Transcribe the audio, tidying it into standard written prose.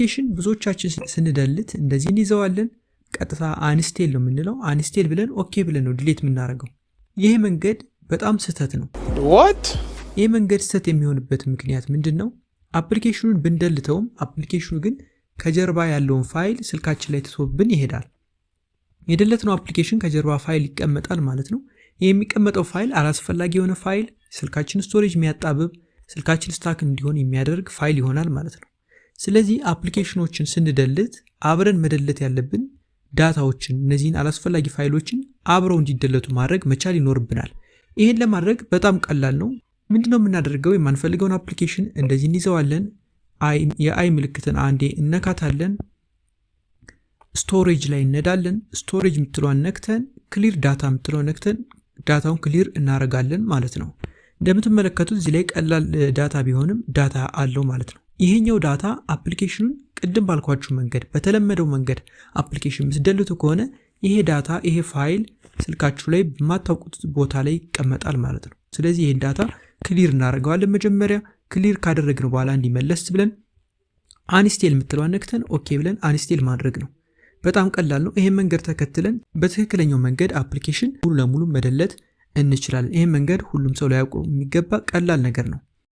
አፕሊኬሽን ብዙዎቻችን ስንደልት እንደዚህ እንይዘዋለን። ቀጥታ አንስቴል ነው የምንለው። አንስቴል ብለን ኦኬ ብለን ነው ዲሊት የምናደርገው። ይሄ መንገድ በጣም ስህተት ነው። ይሄ መንገድ ስህተት የሚሆንበት ምክንያት ምንድን ነው? አፕሊኬሽኑን ብንደልተውም አፕሊኬሽኑ ግን ከጀርባ ያለውን ፋይል ስልካችን ላይ ትቶብን ይሄዳል። የደለትነው አፕሊኬሽን ከጀርባ ፋይል ይቀመጣል ማለት ነው። ይህ የሚቀመጠው ፋይል አላስፈላጊ የሆነ ፋይል፣ ስልካችን ስቶሬጅ የሚያጣብብ፣ ስልካችን ስታክ እንዲሆን የሚያደርግ ፋይል ይሆናል ማለት ነው። ስለዚህ አፕሊኬሽኖችን ስንደልት አብረን መደለት ያለብን ዳታዎችን፣ እነዚህን አላስፈላጊ ፋይሎችን አብረው እንዲደለቱ ማድረግ መቻል ይኖርብናል። ይህን ለማድረግ በጣም ቀላል ነው። ምንድነው የምናደርገው? የማንፈልገውን አፕሊኬሽን እንደዚህ እንይዘዋለን። የአይ ምልክትን አንዴ እነካታለን። ስቶሬጅ ላይ እነዳለን። ስቶሬጅ የምትለዋን ነክተን ክሊር ዳታ የምትለዋን ነክተን ዳታውን ክሊር እናረጋለን ማለት ነው። እንደምትመለከቱት እዚህ ላይ ቀላል ዳታ ቢሆንም ዳታ አለው ማለት ነው። ይሄኛው ዳታ አፕሊኬሽኑን ቅድም ባልኳችሁ መንገድ በተለመደው መንገድ አፕሊኬሽን ምስደልቱ ከሆነ ይሄ ዳታ ይሄ ፋይል ስልካችሁ ላይ በማታውቁት ቦታ ላይ ይቀመጣል ማለት ነው። ስለዚህ ይሄን ዳታ ክሊር እናደርገዋለን። መጀመሪያ ክሊር ካደረግነው በኋላ እንዲመለስ ብለን አንስቴል የምትለዋን ነክተን ኦኬ ብለን አንስቴል ማድረግ ነው። በጣም ቀላል ነው። ይሄን መንገድ ተከትለን በትክክለኛው መንገድ አፕሊኬሽን ሙሉ ለሙሉ መደለት እንችላለን። ይሄን መንገድ ሁሉም ሰው ሊያውቀው የሚገባ ቀላል ነገር ነው።